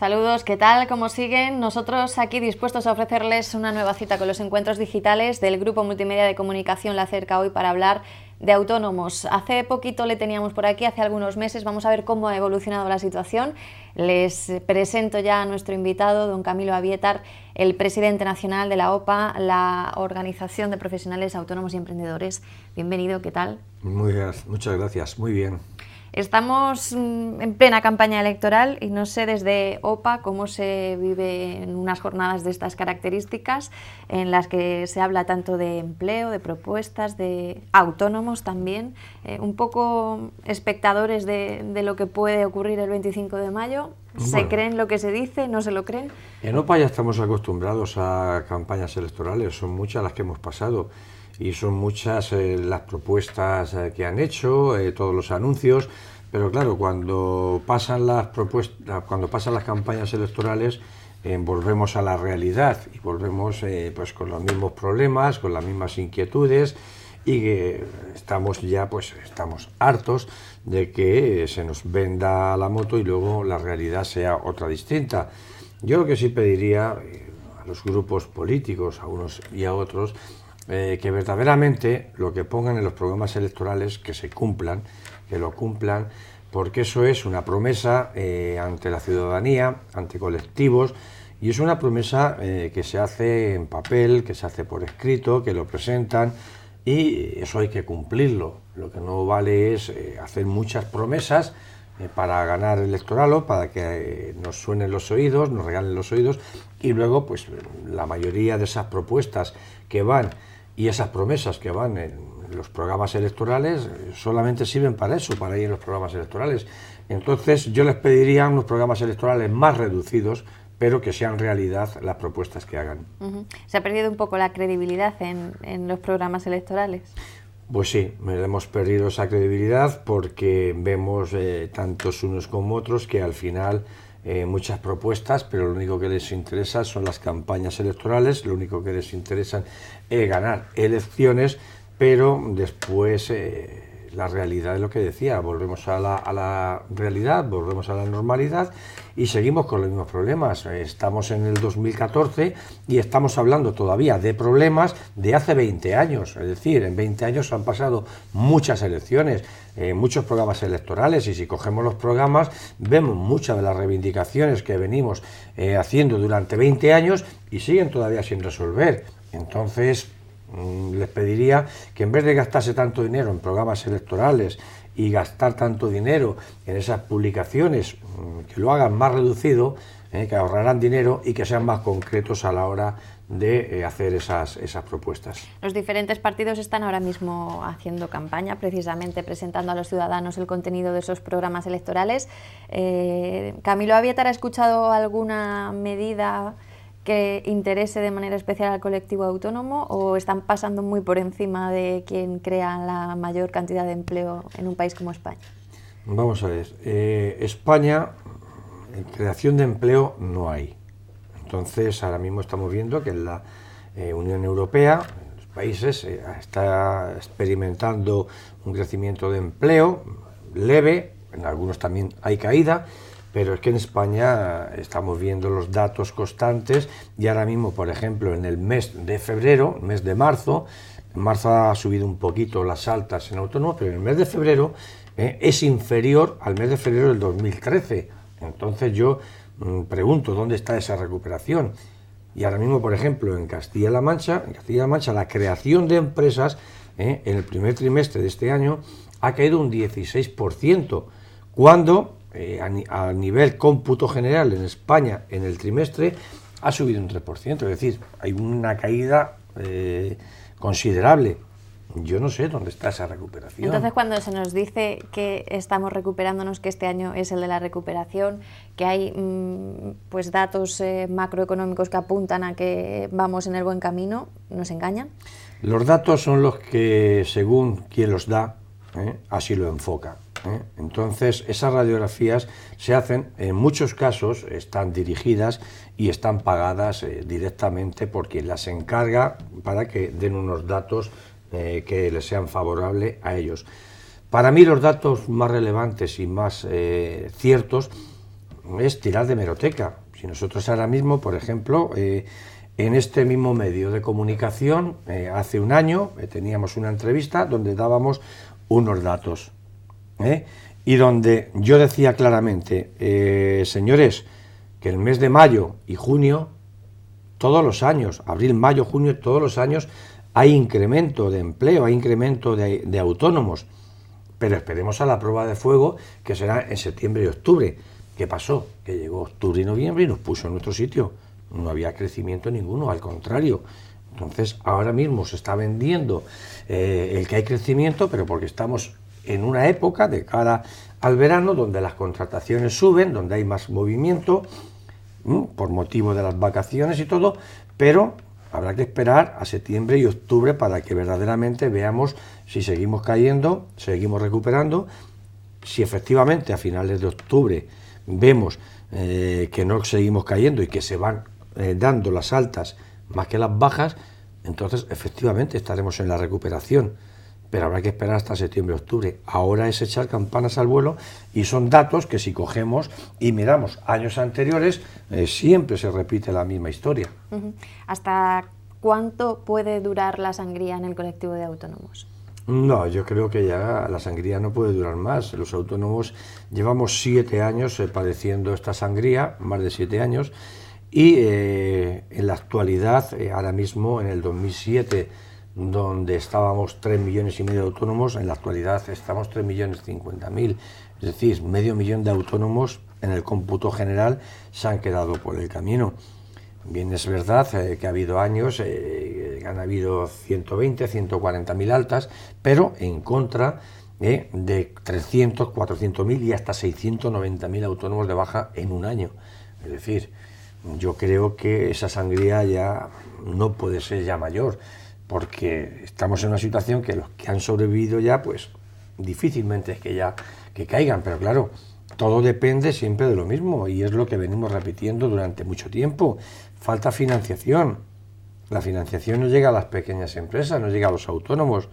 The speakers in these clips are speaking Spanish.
Saludos, ¿qué tal? ¿Cómo siguen? Nosotros aquí dispuestos a ofrecerles una nueva cita con los encuentros digitales del Grupo Multimedia de Comunicación La Cerca hoy para hablar de autónomos. Hace poquito le teníamos por aquí, hace algunos meses. Vamos a ver cómo ha evolucionado la situación. Les presento ya a nuestro invitado, don Camilo Abietar, el presidente nacional de la OPA, la Organización de Profesionales Autónomos y Emprendedores. Bienvenido, ¿qué tal? Muy bien, muchas gracias, muy bien. Estamos en plena campaña electoral y no sé desde OPA cómo se vive en unas jornadas de estas características en las que se habla tanto de empleo, de propuestas, de autónomos también, un poco espectadores de lo que puede ocurrir el 25 de mayo. ¿Se creen lo que se dice? ¿No se lo creen? En OPA ya estamos acostumbrados a campañas electorales, son muchas las que hemos pasado. Y son muchas las propuestas que han hecho, todos los anuncios, pero claro, cuando pasan las campañas electorales, volvemos a la realidad y volvemos pues con los mismos problemas, con las mismas inquietudes y estamos hartos de que se nos venda la moto y luego la realidad sea otra distinta. Yo lo que sí pediría a los grupos políticos, a unos y a otros, que verdaderamente lo que pongan en los programas electorales que se cumplan, que lo cumplan, porque eso es una promesa ante la ciudadanía, ante colectivos, y es una promesa que se hace en papel, que se hace por escrito, que lo presentan, y eso hay que cumplirlo. Lo que no vale es hacer muchas promesas para ganar el electorado, para que nos suenen los oídos, nos regalen los oídos, y luego pues la mayoría de esas propuestas que van y esas promesas que van en los programas electorales solamente sirven para eso, para ir en los programas electorales. Entonces yo les pediría unos programas electorales más reducidos, pero que sean realidad las propuestas que hagan. ¿Se ha perdido un poco la credibilidad en los programas electorales? Pues sí, hemos perdido esa credibilidad porque vemos tantos unos como otros que al final muchas propuestas, pero lo único que les interesa son las campañas electorales, lo único que les interesa es ganar elecciones, pero después la realidad es lo que decía, volvemos a la realidad, volvemos a la normalidad y seguimos con los mismos problemas. Estamos en el 2014 y estamos hablando todavía de problemas de hace 20 años, es decir, en 20 años han pasado muchas elecciones, muchos programas electorales, y si cogemos los programas vemos muchas de las reivindicaciones que venimos haciendo durante 20 años y siguen todavía sin resolver. Entonces les pediría que en vez de gastarse tanto dinero en programas electorales y gastar tanto dinero en esas publicaciones, que lo hagan más reducido, que ahorrarán dinero y que sean más concretos a la hora de hacer esas propuestas. Los diferentes partidos están ahora mismo haciendo campaña, precisamente presentando a los ciudadanos el contenido de esos programas electorales. Camilo Abietar, ¿ha escuchado alguna medida que interese de manera especial al colectivo autónomo o están pasando muy por encima de quien crea la mayor cantidad de empleo en un país como España? Vamos a ver, España, en creación de empleo no hay. Entonces, ahora mismo estamos viendo que en la Unión Europea, en los países, está experimentando un crecimiento de empleo leve, en algunos también hay caída, pero es que en España estamos viendo los datos constantes y ahora mismo, por ejemplo, en el mes de febrero, mes de marzo, en marzo ha subido un poquito las altas en autónomos, pero en el mes de febrero es inferior al mes de febrero del 2013. Entonces yo pregunto, ¿dónde está esa recuperación? Y ahora mismo, por ejemplo, en Castilla-La Mancha, la creación de empresas en el primer trimestre de este año ha caído un 16%, cuando a nivel cómputo general en España en el trimestre ha subido un 3%, es decir, hay una caída considerable. Yo no sé dónde está esa recuperación. Entonces, cuando se nos dice que estamos recuperándonos, que este año es el de la recuperación, que hay pues datos macroeconómicos que apuntan a que vamos en el buen camino, ¿nos engañan? Los datos son los que, según quien los da, así lo enfoca. Entonces, esas radiografías se hacen, en muchos casos están dirigidas y están pagadas directamente por quien las encarga para que den unos datos que les sean favorables a ellos. Para mí los datos más relevantes y más ciertos es tirar de hemeroteca. Si nosotros ahora mismo, por ejemplo, en este mismo medio de comunicación, hace un año teníamos una entrevista donde dábamos unos datos, y donde yo decía claramente, señores, que el mes de mayo y junio, todos los años, abril, mayo, junio, todos los años, hay incremento de empleo, hay incremento de autónomos, pero esperemos a la prueba de fuego, que será en septiembre y octubre. ¿Qué pasó? Que llegó octubre y noviembre y nos puso en nuestro sitio. No había crecimiento ninguno, al contrario. Entonces, ahora mismo se está vendiendo el que hay crecimiento, pero porque estamos en una época de cara al verano, donde las contrataciones suben, donde hay más movimiento, por motivo de las vacaciones y todo, pero habrá que esperar a septiembre y octubre para que verdaderamente veamos si seguimos cayendo, seguimos recuperando, si efectivamente a finales de octubre vemos que no seguimos cayendo y que se van dando las altas más que las bajas, entonces efectivamente estaremos en la recuperación, pero habrá que esperar hasta septiembre-octubre. Ahora es echar campanas al vuelo y son datos que si cogemos y miramos años anteriores, siempre se repite la misma historia. ¿Hasta cuánto puede durar la sangría en el colectivo de autónomos? No, yo creo que ya la sangría no puede durar más. Los autónomos llevamos 7 años padeciendo esta sangría, más de 7 años, y en la actualidad, ahora mismo en el 2007, donde estábamos 3,5 millones de autónomos, en la actualidad estamos 3,050,000, es decir, 500,000 de autónomos en el cómputo general se han quedado por el camino. Bien, es verdad que ha habido años, han habido 120, 140,000 altas, pero en contra de 300, 400,000 y hasta 690,000 autónomos de baja en un año. Es decir, yo creo que esa sangría ya no puede ser ya mayor, porque estamos en una situación que los que han sobrevivido ya, pues difícilmente es que caigan, pero claro, todo depende siempre de lo mismo y es lo que venimos repitiendo durante mucho tiempo. Falta financiación. La financiación no llega a las pequeñas empresas, no llega a los autónomos.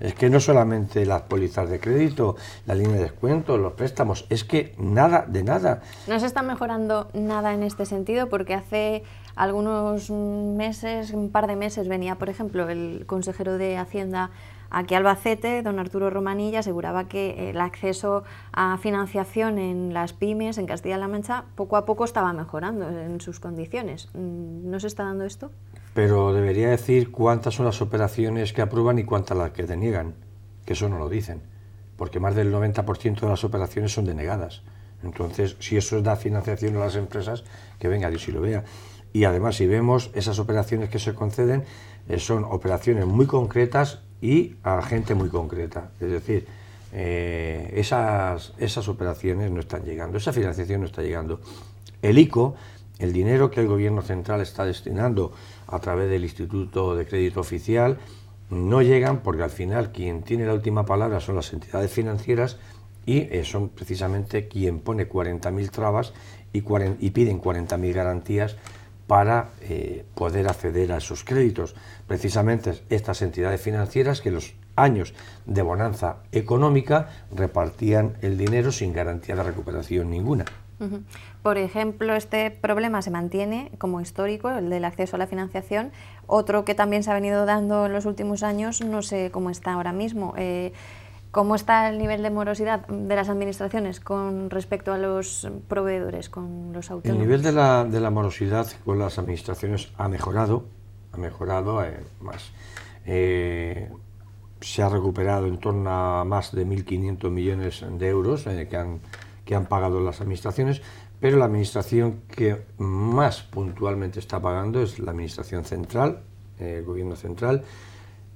Es que no solamente las pólizas de crédito, la línea de descuento, los préstamos, es que nada de nada. No se está mejorando nada en este sentido, porque hace algunos meses, un par de meses, venía, por ejemplo, el consejero de Hacienda aquí a Albacete, don Arturo Romanilla, aseguraba que el acceso a financiación en las pymes en Castilla-La Mancha poco a poco estaba mejorando en sus condiciones. ¿No se está dando esto? Pero debería decir cuántas son las operaciones que aprueban y cuántas las que deniegan, que eso no lo dicen, porque más del 90% de las operaciones son denegadas. Entonces, si eso da financiación a las empresas, que venga Dios y lo vea. Y además, si vemos esas operaciones que se conceden, son operaciones muy concretas y a gente muy concreta. Es decir, esas operaciones no están llegando, esa financiación no está llegando. El ICO, el dinero que el Gobierno central está destinando a través del Instituto de Crédito Oficial, no llegan porque al final quien tiene la última palabra son las entidades financieras y son precisamente quien pone 40.000 trabas y piden 40.000 garantías para poder acceder a esos créditos. Precisamente estas entidades financieras que en los años de bonanza económica repartían el dinero sin garantía de recuperación ninguna. Por ejemplo, este problema se mantiene como histórico, el del acceso a la financiación. Otro que también se ha venido dando en los últimos años, no sé cómo está ahora mismo. ¿Cómo está el nivel de morosidad de las administraciones con respecto a los proveedores, con los autónomos? El nivel de la morosidad con las administraciones ha mejorado más. Se ha recuperado en torno a más de 1.500 millones de euros que han pagado las administraciones, pero la administración que más puntualmente está pagando es la administración central, el gobierno central.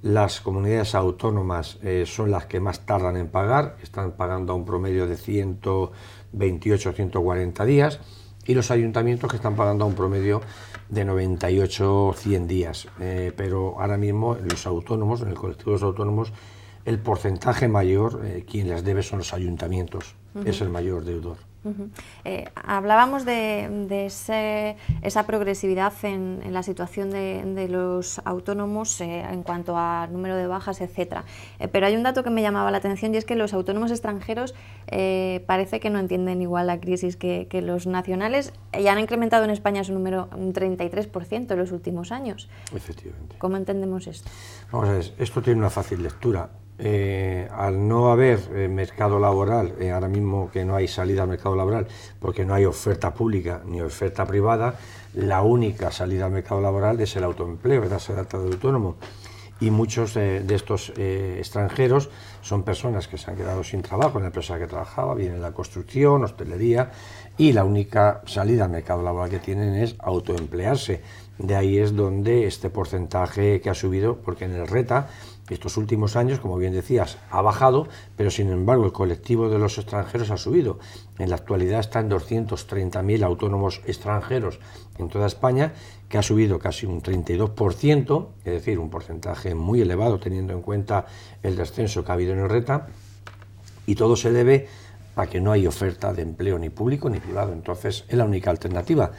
Las comunidades autónomas son las que más tardan en pagar, están pagando a un promedio de 128 o 140 días, y los ayuntamientos que están pagando a un promedio de 98 o 100 días. Pero ahora mismo en los autónomos, en el colectivo de los autónomos, el porcentaje mayor, quien les debe son los ayuntamientos, es el mayor deudor. Hablábamos de esa progresividad en la situación de los autónomos en cuanto a número de bajas, etcétera. Pero hay un dato que me llamaba la atención y es que los autónomos extranjeros parece que no entienden igual la crisis que los nacionales y han incrementado en España su número un 33% en los últimos años. Efectivamente. ¿Cómo entendemos esto? Vamos a ver, esto tiene una fácil lectura. Al no haber mercado laboral, ahora mismo que no hay salida al mercado laboral porque no hay oferta pública ni oferta privada, la única salida al mercado laboral es el autoempleo, es darse de alta de autónomo. Y muchos de estos extranjeros son personas que se han quedado sin trabajo en la empresa que trabajaba, bien en la construcción, hostelería, y la única salida al mercado laboral que tienen es autoemplearse. De ahí es donde este porcentaje que ha subido, porque en el RETA estos últimos años, como bien decías, ha bajado, pero sin embargo el colectivo de los extranjeros ha subido. En la actualidad están 230.000 autónomos extranjeros en toda España, que ha subido casi un 32%, es decir, un porcentaje muy elevado teniendo en cuenta el descenso que ha habido en el RETA, y todo se debe a que no hay oferta de empleo ni público ni privado. Entonces es la única alternativa,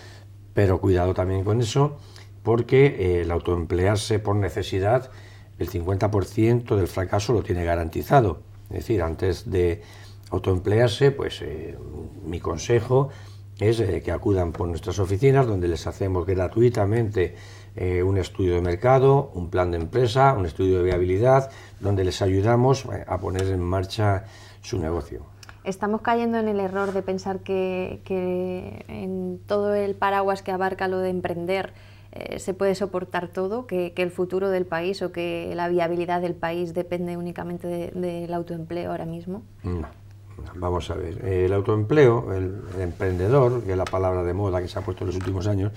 pero cuidado también con eso, porque el autoemplearse por necesidad, el 50% del fracaso lo tiene garantizado. Es decir, antes de autoemplearse, pues mi consejo es que acudan por nuestras oficinas, donde les hacemos gratuitamente un estudio de mercado, un plan de empresa, un estudio de viabilidad, donde les ayudamos a poner en marcha su negocio. Estamos cayendo en el error de pensar que en todo el paraguas que abarca lo de emprender se puede soportar todo, que el futuro del país o que la viabilidad del país depende únicamente del autoempleo ahora mismo. No, vamos a ver, el autoempleo, el emprendedor, que es la palabra de moda que se ha puesto en los últimos años,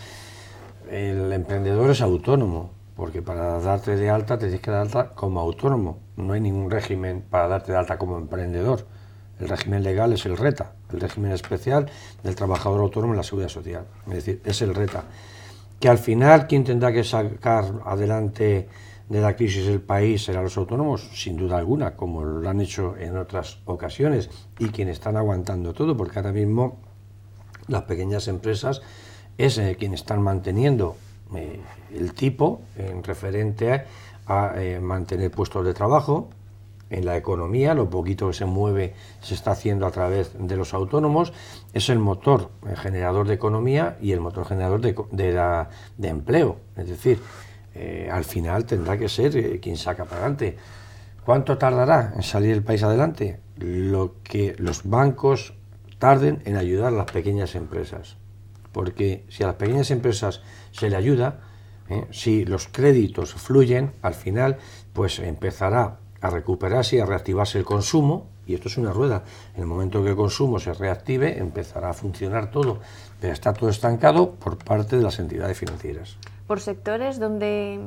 el emprendedor es autónomo, porque para darte de alta te tienes que dar de alta como autónomo, no hay ningún régimen para darte de alta como emprendedor. El régimen legal es el RETA, el régimen especial del trabajador autónomo en la Seguridad Social, es decir, es el RETA. Que al final, ¿quién tendrá que sacar adelante de la crisis el país serán los autónomos? Sin duda alguna, como lo han hecho en otras ocasiones, y quienes están aguantando todo, porque ahora mismo las pequeñas empresas es quienes están manteniendo el tipo en referente a mantener puestos de trabajo. En la economía, lo poquito que se mueve se está haciendo a través de los autónomos, es el motor generador de economía y el motor generador de empleo. Es decir, al final tendrá que ser quien saca para adelante. ¿Cuánto tardará en salir el país adelante? Lo que los bancos tarden en ayudar a las pequeñas empresas. Porque si a las pequeñas empresas se le ayuda, si los créditos fluyen, al final pues empezará a recuperarse y a reactivarse el consumo, y esto es una rueda. En el momento que el consumo se reactive, empezará a funcionar todo, pero está todo estancado por parte de las entidades financieras. Por sectores donde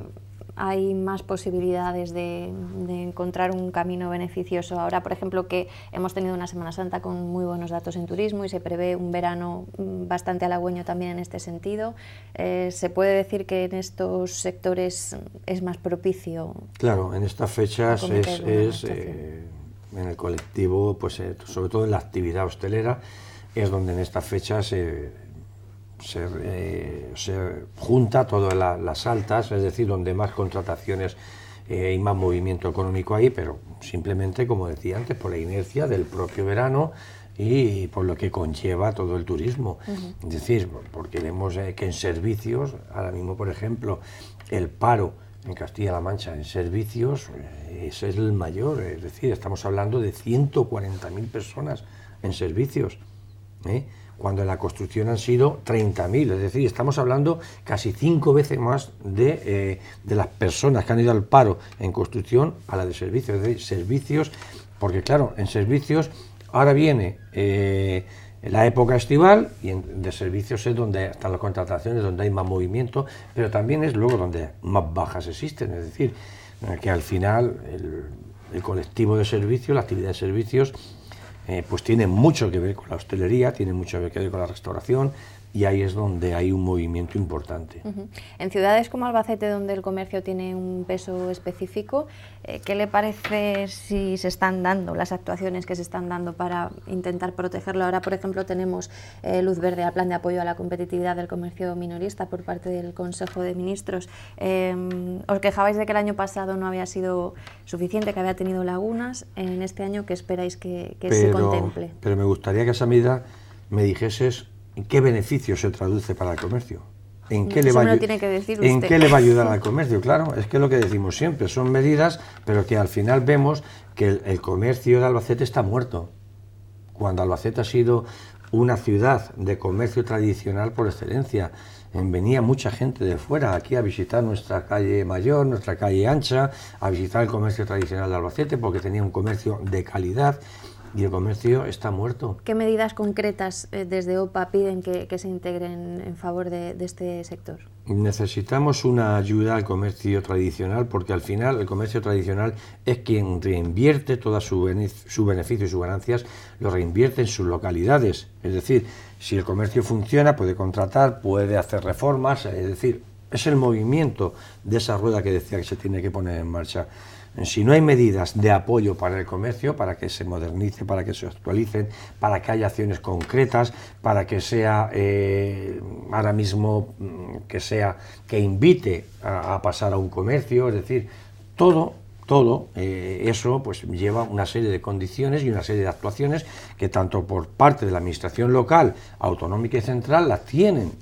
hay más posibilidades de encontrar un camino beneficioso. Ahora, por ejemplo, que hemos tenido una Semana Santa con muy buenos datos en turismo y se prevé un verano bastante halagüeño también en este sentido, ¿se puede decir que en estos sectores es más propicio? Claro, en estas fechas es en el colectivo, pues sobre todo en la actividad hostelera, es donde en estas fechas se junta todas las altas, es decir, donde más contrataciones y más movimiento económico hay, pero simplemente, como decía antes, por la inercia del propio verano y por lo que conlleva todo el turismo. Es decir, porque vemos que en servicios, ahora mismo, por ejemplo, el paro en Castilla-La Mancha en servicios es el mayor, es decir, estamos hablando de 140.000 personas en servicios, cuando en la construcción han sido 30.000, es decir, estamos hablando casi 5 veces más de las personas que han ido al paro en construcción a la de servicios, es decir, servicios, porque claro, en servicios ahora viene la época estival y de servicios es donde están las contrataciones, donde hay más movimiento, pero también es luego donde más bajas existen, es decir, que al final el colectivo de servicios, la actividad de servicios, pues tiene mucho que ver con la hostelería, tiene mucho que ver con la restauración, y ahí es donde hay un movimiento importante. En ciudades como Albacete, donde el comercio tiene un peso específico, ¿qué le parece si se están dando las actuaciones que se están dando para intentar protegerlo? Ahora, por ejemplo, tenemos luz verde al plan de apoyo a la competitividad del comercio minorista por parte del Consejo de Ministros. Os quejabais de que el año pasado no había sido suficiente, que había tenido lagunas. En este año, ¿qué esperáis que se contemple? Pero me gustaría que esa medida me dijeses ¿en qué beneficio se traduce para el comercio? ¿En qué, le va, ¿en qué le va a ayudar al comercio? Claro, es que es lo que decimos siempre, son medidas, pero que al final vemos que el comercio de Albacete está muerto. Cuando Albacete ha sido una ciudad de comercio tradicional por excelencia, venía mucha gente de fuera aquí a visitar nuestra calle mayor, nuestra calle ancha, a visitar el comercio tradicional de Albacete porque tenía un comercio de calidad. Y el comercio está muerto. ¿Qué medidas concretas desde OPA piden que se integren en favor de este sector? Necesitamos una ayuda al comercio tradicional porque al final el comercio tradicional es quien reinvierte todo su beneficio y sus ganancias, lo reinvierte en sus localidades. Es decir, si el comercio funciona, puede contratar, puede hacer reformas, es decir, es el movimiento de esa rueda que decía que se tiene que poner en marcha. Si no hay medidas de apoyo para el comercio, para que se modernice, para que se actualicen, para que haya acciones concretas, para que sea ahora mismo que invite a pasar a un comercio, es decir, todo eso pues lleva una serie de condiciones y una serie de actuaciones que tanto por parte de la administración local, autonómica y central las tienen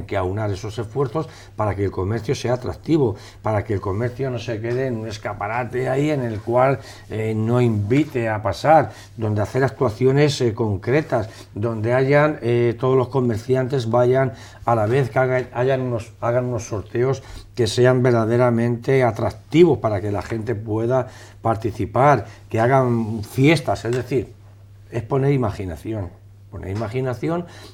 que aunar esos esfuerzos para que el comercio sea atractivo, para que el comercio no se quede en un escaparate ahí en el cual no invite a pasar, donde hacer actuaciones concretas, donde hayan todos los comerciantes vayan a la vez que hagan unos sorteos que sean verdaderamente atractivos para que la gente pueda participar, que hagan fiestas, es decir, es poner imaginación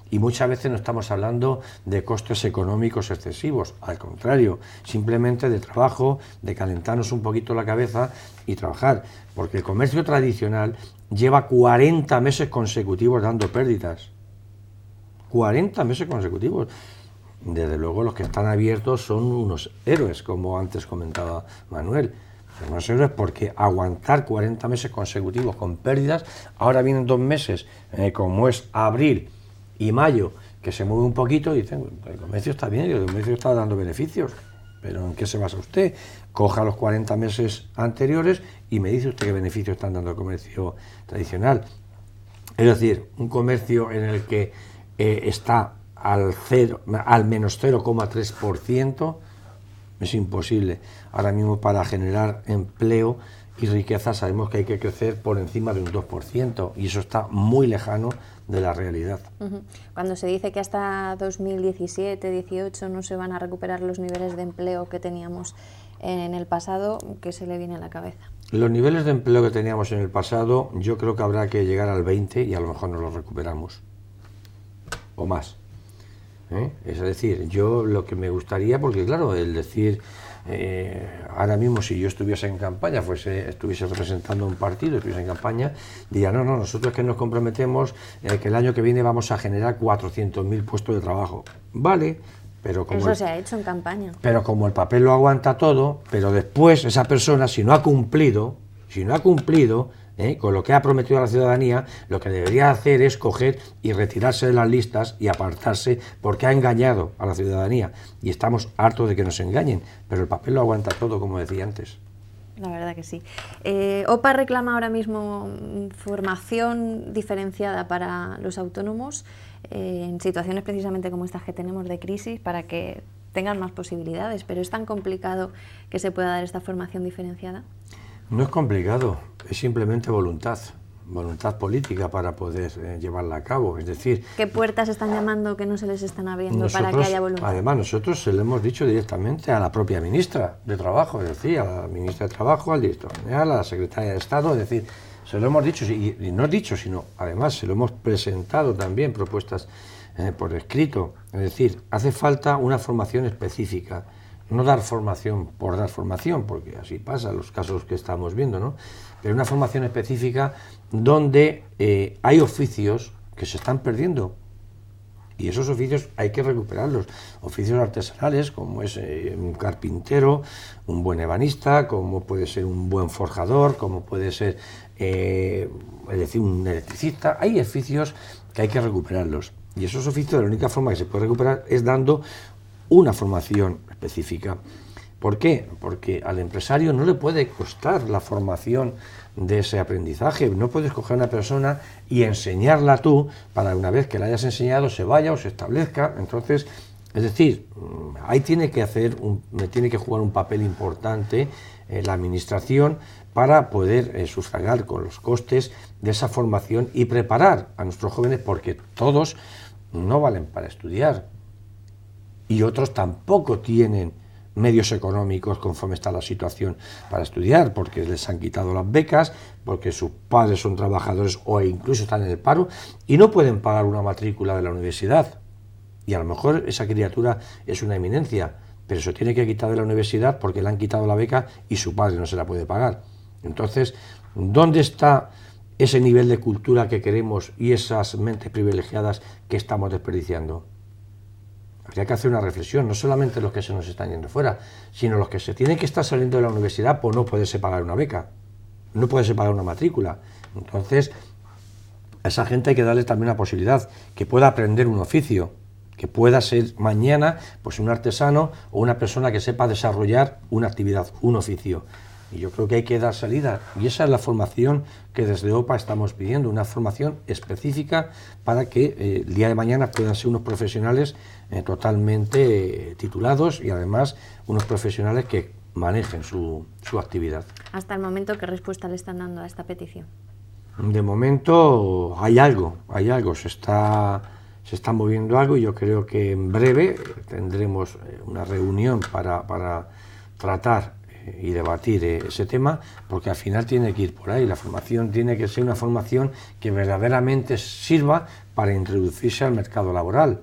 y muchas veces no estamos hablando de costes económicos excesivos, al contrario, simplemente de trabajo, de calentarnos un poquito la cabeza y trabajar, porque el comercio tradicional lleva 40 meses consecutivos dando pérdidas, 40 meses consecutivos. Desde luego los que están abiertos son unos héroes, como antes comentaba Manuel. Son unos héroes porque aguantar 40 meses consecutivos con pérdidas, ahora vienen 2 meses, como es abril y mayo, que se mueve un poquito y dicen, el comercio está bien, el comercio está dando beneficios, pero ¿en qué se basa usted? Coja los 40 meses anteriores y me dice usted qué beneficios están dando el comercio tradicional. Es decir, un comercio en el que está al menos 0,3%, es imposible. Ahora mismo para generar empleo y riqueza sabemos que hay que crecer por encima de un 2% y eso está muy lejano de la realidad. Cuando se dice que hasta 2017-18 no se van a recuperar los niveles de empleo que teníamos en el pasado, ¿qué se le viene a la cabeza? Los niveles de empleo que teníamos en el pasado, yo creo que habrá que llegar al 20 y a lo mejor no los recuperamos o más. Es decir, yo lo que me gustaría, porque claro, el decir ahora mismo si yo estuviese en campaña, estuviese representando un partido, estuviese en campaña, diría no, nosotros que nos comprometemos que el año que viene vamos a generar 400.000 puestos de trabajo. Vale, pero como eso se ha hecho en campaña. Pero como el papel lo aguanta todo, pero después esa persona si no ha cumplido con lo que ha prometido a la ciudadanía, lo que debería hacer es coger y retirarse de las listas y apartarse porque ha engañado a la ciudadanía. Y estamos hartos de que nos engañen, pero el papel lo aguanta todo, como decía antes. La verdad que sí. OPA reclama ahora mismo formación diferenciada para los autónomos en situaciones precisamente como estas que tenemos de crisis para que tengan más posibilidades, pero ¿es tan complicado que se pueda dar esta formación diferenciada? No es complicado, es simplemente voluntad política para poder llevarla a cabo, es decir... ¿Qué puertas están llamando que no se les están abriendo para que haya voluntad? Además, nosotros se lo hemos dicho directamente a la propia ministra de Trabajo, es decir, a la ministra de Trabajo, al director general, a la secretaria de Estado, es decir, se lo hemos dicho, y no dicho, sino además se lo hemos presentado también, propuestas por escrito, es decir, hace falta una formación específica. no dar formación por dar formación, porque así pasa en los casos que estamos viendo, ¿no? Pero una formación específica donde hay oficios que se están perdiendo. Y esos oficios hay que recuperarlos. Oficios artesanales, como es un carpintero, un buen ebanista, como puede ser un buen forjador, como puede ser es decir, un electricista. Hay oficios que hay que recuperarlos. Y esos oficios, la única forma que se puede recuperar es dando una formación específica. ¿Por qué? Porque al empresario no le puede costar la formación de ese aprendizaje. No puedes coger a una persona y enseñarla tú para una vez que la hayas enseñado se vaya o se establezca. Entonces, es decir, ahí tiene que jugar un papel importante la administración para poder sufragar con los costes de esa formación y preparar a nuestros jóvenes, porque todos no valen para estudiar y otros tampoco tienen medios económicos conforme está la situación para estudiar, porque les han quitado las becas, porque sus padres son trabajadores o incluso están en el paro y no pueden pagar una matrícula de la universidad. Y a lo mejor esa criatura es una eminencia, pero se tiene que quitar de la universidad porque le han quitado la beca y su padre no se la puede pagar. Entonces, ¿dónde está ese nivel de cultura que queremos y esas mentes privilegiadas que estamos desperdiciando? Habría que hacer una reflexión, no solamente los que se nos están yendo fuera, sino los que se tienen que estar saliendo de la universidad por no poderse pagar una beca, no poderse pagar una matrícula. Entonces, a esa gente hay que darle también una posibilidad, que pueda aprender un oficio, que pueda ser mañana pues un artesano o una persona que sepa desarrollar una actividad, un oficio. Y yo creo que hay que dar salida, y esa es la formación que desde OPA estamos pidiendo, una formación específica para que el día de mañana puedan ser unos profesionales totalmente titulados y además unos profesionales que manejen su actividad. Hasta el momento, ¿qué respuesta le están dando a esta petición? De momento hay algo, se está moviendo algo y yo creo que en breve tendremos una reunión para tratar y debatir ese tema, porque al final tiene que ir por ahí. La formación tiene que ser una formación que verdaderamente sirva para introducirse al mercado laboral,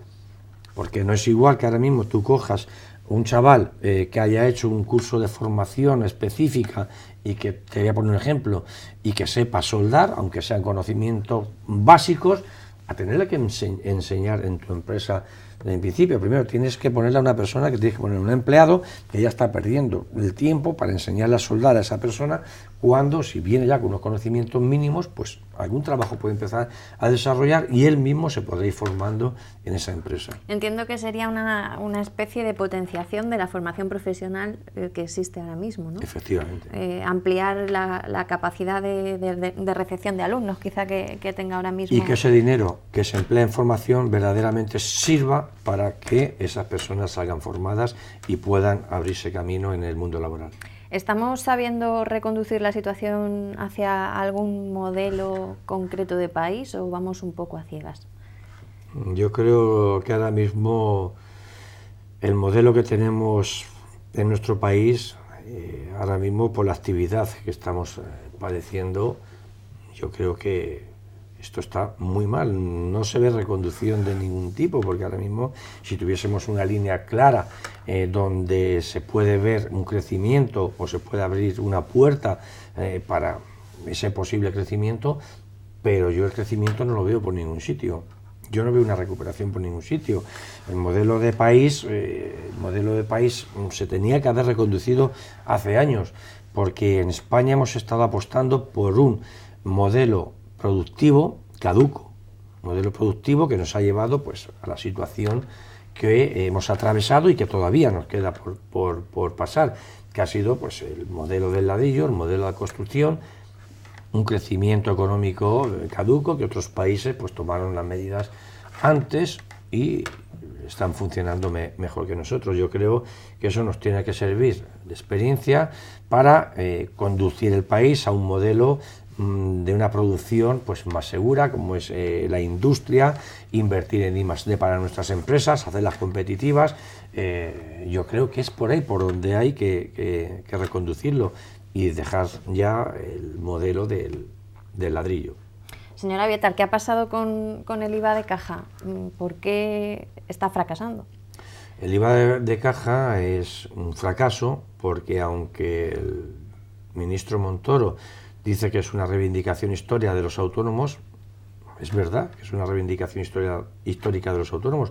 porque no es igual que ahora mismo tú cojas un chaval que haya hecho un curso de formación específica y que, te voy a poner un ejemplo, y que sepa soldar, aunque sean conocimientos básicos, a tenerle que enseñar en tu empresa. En principio, primero tienes que ponerle a una persona, que tienes que poner a un empleado que ya está perdiendo el tiempo para enseñarle a soldar a esa persona, cuando si viene ya con unos conocimientos mínimos, pues algún trabajo puede empezar a desarrollar y él mismo se podrá ir formando en esa empresa. Entiendo que sería una especie de potenciación de la formación profesional que existe ahora mismo, ¿no? Efectivamente. Ampliar la capacidad de recepción de alumnos, quizá que tenga ahora mismo. Y que ese dinero que se emplea en formación verdaderamente sirva para que esas personas salgan formadas y puedan abrirse camino en el mundo laboral. ¿Estamos sabiendo reconducir la situación hacia algún modelo concreto de país o vamos un poco a ciegas? Yo creo que ahora mismo el modelo que tenemos en nuestro país, ahora mismo por la actividad que estamos padeciendo, yo creo que esto está muy mal, no se ve reconducción de ningún tipo, porque ahora mismo si tuviésemos una línea clara donde se puede ver un crecimiento o se puede abrir una puerta para ese posible crecimiento, pero yo el crecimiento no lo veo por ningún sitio. Yo no veo una recuperación por ningún sitio. El modelo de país se tenía que haber reconducido hace años, porque en España hemos estado apostando por un modelo productivo caduco, modelo productivo que nos ha llevado pues a la situación que hemos atravesado y que todavía nos queda por pasar, que ha sido pues el modelo del ladrillo, el modelo de la construcción, un crecimiento económico caduco que otros países pues tomaron las medidas antes y están funcionando mejor que nosotros. Yo creo que eso nos tiene que servir de experiencia para conducir el país a un modelo de una producción pues más segura, como es la industria, invertir en I+D para nuestras empresas, hacerlas competitivas. Yo creo que es por ahí por donde hay que reconducirlo y dejar ya el modelo del ladrillo. Señora Vietar, ¿qué ha pasado con el IVA de caja? ¿Por qué está fracasando? El IVA de caja es un fracaso porque aunque el ministro Montoro dice que es una reivindicación histórica de los autónomos, es verdad que es una reivindicación histórica de los autónomos,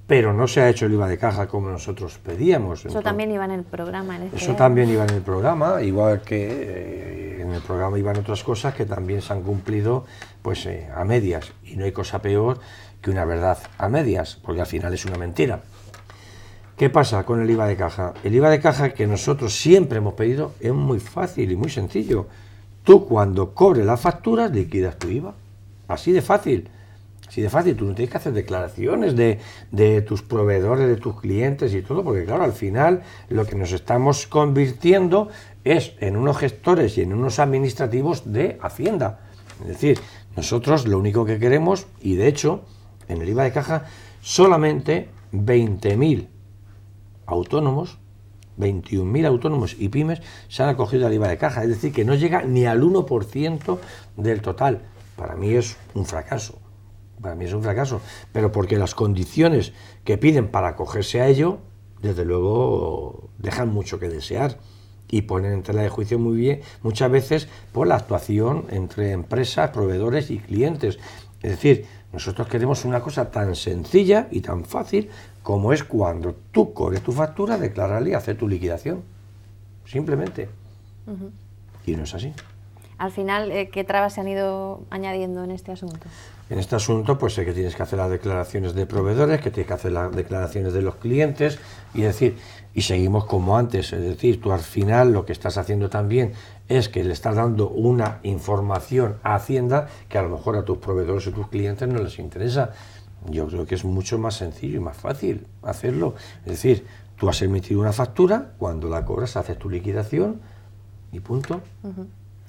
pero no se ha hecho el IVA de caja como nosotros pedíamos. Eso también iba en el programa. Eso también iba en el programa, igual que en el programa iban otras cosas que también se han cumplido pues a medias, y no hay cosa peor que una verdad a medias, porque al final es una mentira. ¿Qué pasa con el IVA de caja? El IVA de caja que nosotros siempre hemos pedido es muy fácil y muy sencillo. Tú cuando cobres las facturas liquidas tu IVA. Así de fácil. Así de fácil. Tú no tienes que hacer declaraciones de tus proveedores, de tus clientes y todo, porque claro, al final lo que nos estamos convirtiendo es en unos gestores y en unos administrativos de Hacienda. Es decir, nosotros lo único que queremos, y de hecho, en el IVA de caja, solamente 20.000 autónomos, 21.000 autónomos y pymes se han acogido al IVA de caja, es decir, que no llega ni al 1% del total. Para mí es un fracaso, pero porque las condiciones que piden para acogerse a ello, desde luego, dejan mucho que desear y ponen en tela de juicio muy bien, muchas veces, por la actuación entre empresas, proveedores y clientes. Es decir, nosotros queremos una cosa tan sencilla y tan fácil como es cuando tú cobres tu factura, declararle y hacer tu liquidación. Simplemente. Y no es así. Al final, ¿qué trabas se han ido añadiendo en este asunto? En este asunto, pues sé que tienes que hacer las declaraciones de proveedores, que tienes que hacer las declaraciones de los clientes, y decir, y seguimos como antes, es decir, tú al final lo que estás haciendo también es que le estás dando una información a Hacienda que a lo mejor a tus proveedores o tus clientes no les interesa. Yo creo que es mucho más sencillo y más fácil hacerlo. Es decir, tú has emitido una factura, cuando la cobras haces tu liquidación y punto.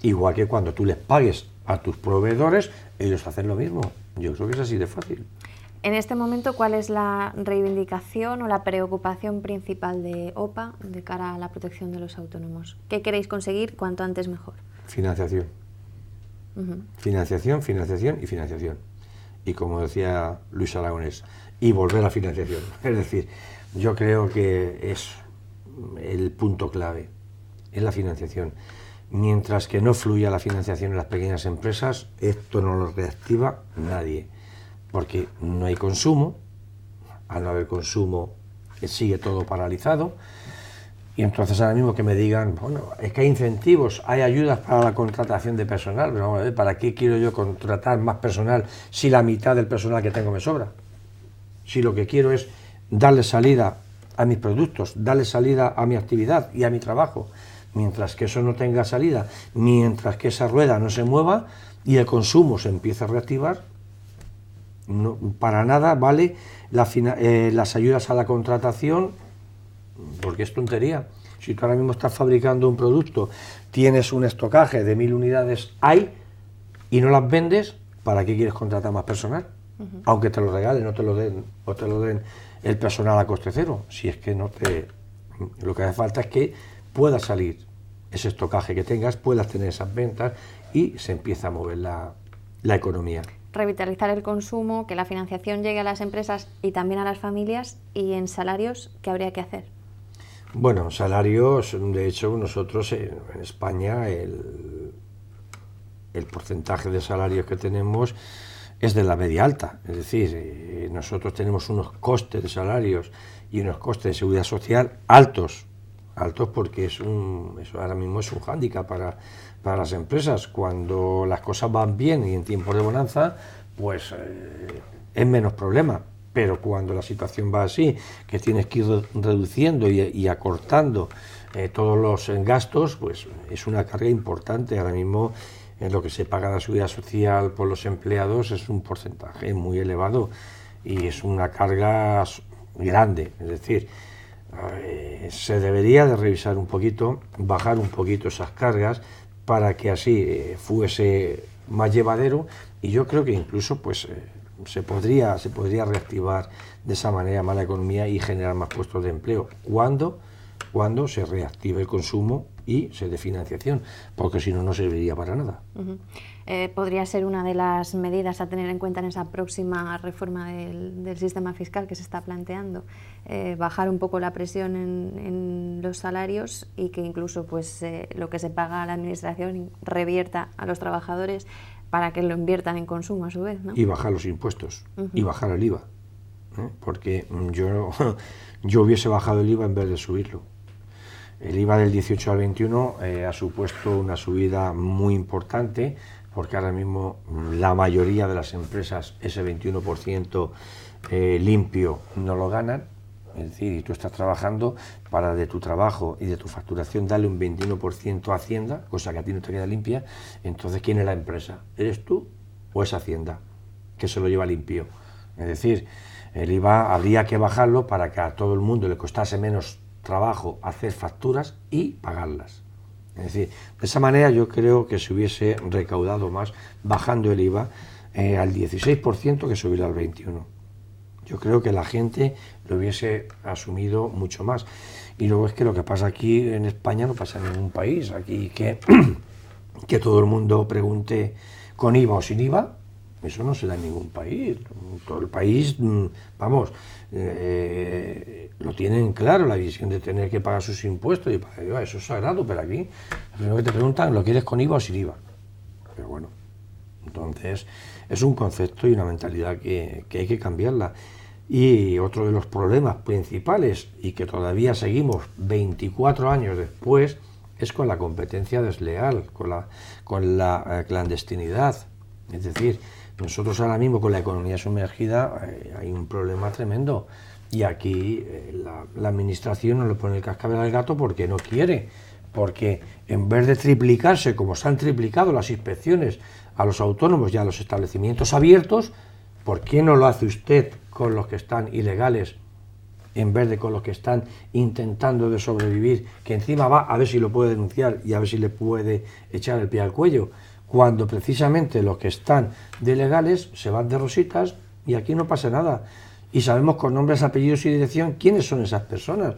Igual que cuando tú les pagues a tus proveedores, ellos hacen lo mismo. Yo creo que es así de fácil. En este momento, ¿cuál es la reivindicación o la preocupación principal de OPA de cara a la protección de los autónomos? ¿Qué queréis conseguir cuanto antes mejor? Financiación. Financiación, financiación y financiación. Y como decía Luis Aragonés, y volver a financiación. Es decir, yo creo que es el punto clave, es la financiación. Mientras que no fluya la financiación en las pequeñas empresas, esto no lo reactiva nadie, porque no hay consumo, al no haber consumo sigue todo paralizado, y entonces ahora mismo que me digan, bueno, es que hay incentivos, hay ayudas para la contratación de personal, pero vamos a ver, ¿para qué quiero yo contratar más personal si la mitad del personal que tengo me sobra? Si lo que quiero es darle salida a mis productos, darle salida a mi actividad y a mi trabajo. Mientras que eso no tenga salida, mientras que esa rueda no se mueva y el consumo se empieza a reactivar, no, para nada vale las ayudas a la contratación, porque es tontería. Si tú ahora mismo estás fabricando un producto, tienes un estocaje de 1.000 unidades y no las vendes, ¿para qué quieres contratar más personal? Aunque te lo regalen, no te lo den, o te lo den el personal a coste cero. Si es que no te... Lo que hace falta es que pueda salir ese estocaje que tengas, puedas tener esas ventas y se empieza a mover la economía. Revitalizar el consumo, que la financiación llegue a las empresas y también a las familias. Y en salarios, ¿qué habría que hacer? Bueno, salarios, de hecho nosotros en España el porcentaje de salarios que tenemos es de la media alta, es decir, nosotros tenemos unos costes de salarios y unos costes de seguridad social altos porque eso ahora mismo es un hándicap para las empresas. Cuando las cosas van bien y en tiempos de bonanza, pues es menos problema, pero cuando la situación va así, que tienes que ir reduciendo y acortando todos los gastos, pues es una carga importante. Ahora mismo en lo que se paga la seguridad social por los empleados es un porcentaje muy elevado y es una carga grande, es decir, se debería de revisar un poquito, bajar un poquito esas cargas para que así fuese más llevadero, y yo creo que incluso pues se podría reactivar de esa manera más la economía y generar más puestos de empleo cuando cuando se reactive el consumo y se dé financiación, porque si no, no serviría para nada. Podría ser una de las medidas a tener en cuenta en esa próxima reforma del sistema fiscal que se está planteando, bajar un poco la presión en los salarios y que incluso pues, lo que se paga a la administración revierta a los trabajadores para que lo inviertan en consumo a su vez, ¿no? Y bajar los impuestos, y bajar el IVA, porque yo hubiese bajado el IVA en vez de subirlo. El IVA del 18 al 21 ha supuesto una subida muy importante, porque ahora mismo la mayoría de las empresas ese 21% limpio no lo ganan. Es decir, y tú estás trabajando para de tu trabajo y de tu facturación darle un 21% a Hacienda, cosa que a ti no te queda limpia. Entonces, ¿quién es la empresa? ¿Eres tú o es Hacienda que se lo lleva limpio? Es decir, el IVA habría que bajarlo para que a todo el mundo le costase menos trabajo hacer facturas y pagarlas. Es decir, de esa manera yo creo que se hubiese recaudado más bajando el IVA al 16% que subirlo al 21%. Yo creo que la gente lo hubiese asumido mucho más. Y luego es que lo que pasa aquí en España no pasa en ningún país. Aquí que todo el mundo pregunte con IVA o sin IVA, eso no se da en ningún país. Todo el país, vamos, lo tienen claro, la visión de tener que pagar sus impuestos. Y eso es sagrado, pero aquí lo primero que te preguntan, ¿lo quieres con IVA o sin IVA? Pero bueno, entonces es un concepto y una mentalidad que hay que cambiarla. Y otro de los problemas principales, y que todavía seguimos 24 años después, es con la competencia desleal, con la clandestinidad. Es decir, nosotros ahora mismo con la economía sumergida hay un problema tremendo, y aquí la administración no le pone el cascabel al gato porque no quiere, porque en vez de triplicarse, como se han triplicado las inspecciones a los autónomos y a los establecimientos abiertos, ¿por qué no lo hace usted con los que están ilegales en vez de con los que están intentando de sobrevivir, que encima va a ver si lo puede denunciar y a ver si le puede echar el pie al cuello, cuando precisamente los que están de ilegales se van de rositas y aquí no pasa nada? Y sabemos con nombres, apellidos y dirección quiénes son esas personas.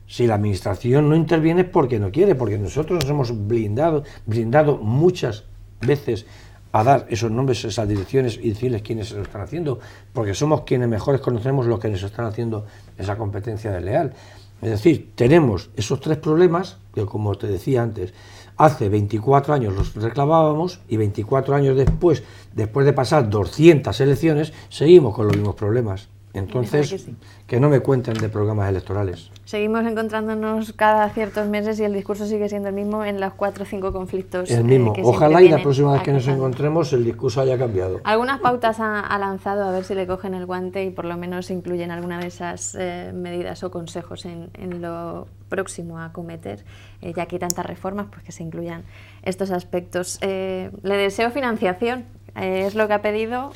Si la administración no interviene es porque no quiere, porque nosotros nos hemos blindado muchas veces a dar esos nombres, esas direcciones y decirles quiénes se lo están haciendo, porque somos quienes mejores conocemos los que nos están haciendo esa competencia desleal. Es decir, tenemos esos tres problemas que, como te decía antes, hace 24 años los reclamábamos y 24 años después de pasar 200 elecciones, seguimos con los mismos problemas. Entonces, que no me cuenten de programas electorales. Seguimos encontrándonos cada ciertos meses y el discurso sigue siendo el mismo en los 4 o 5 conflictos. El mismo. Ojalá y la próxima vez que nos encontremos el discurso haya cambiado. Algunas pautas ha lanzado, a ver si le cogen el guante y por lo menos incluyen alguna de esas medidas o consejos en lo próximo a acometer, ya que hay tantas reformas, pues que se incluyan estos aspectos. Le deseo financiación. Es lo que ha pedido.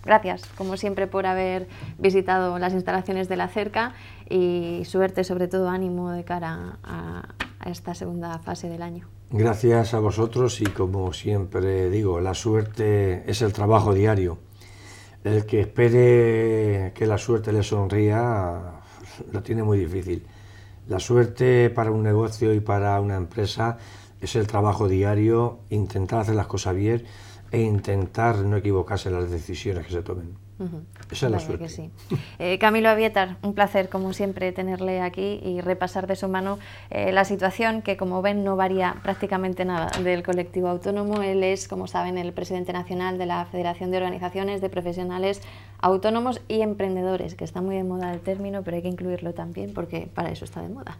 Gracias, como siempre, por haber visitado las instalaciones de la Cerca y suerte, sobre todo ánimo de cara a esta segunda fase del año. Gracias a vosotros y, como siempre digo, la suerte es el trabajo diario. El que espere que la suerte le sonría lo tiene muy difícil. La suerte para un negocio y para una empresa es el trabajo diario, intentar hacer las cosas bien e intentar no equivocarse en las decisiones que se tomen. Esa es la suerte. Que sí. Camilo Abietar, un placer como siempre tenerle aquí y repasar de su mano la situación que, como ven, no varía prácticamente nada del colectivo autónomo. Él es, como saben, el presidente nacional de la Federación de Organizaciones de Profesionales Autónomos y Emprendedores, que está muy de moda el término, pero hay que incluirlo también porque para eso está de moda.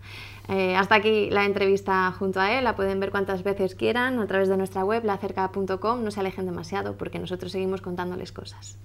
Hasta aquí la entrevista junto a él. La pueden ver cuantas veces quieran a través de nuestra web, lacerca.com. No se alejen demasiado porque nosotros seguimos contándoles cosas.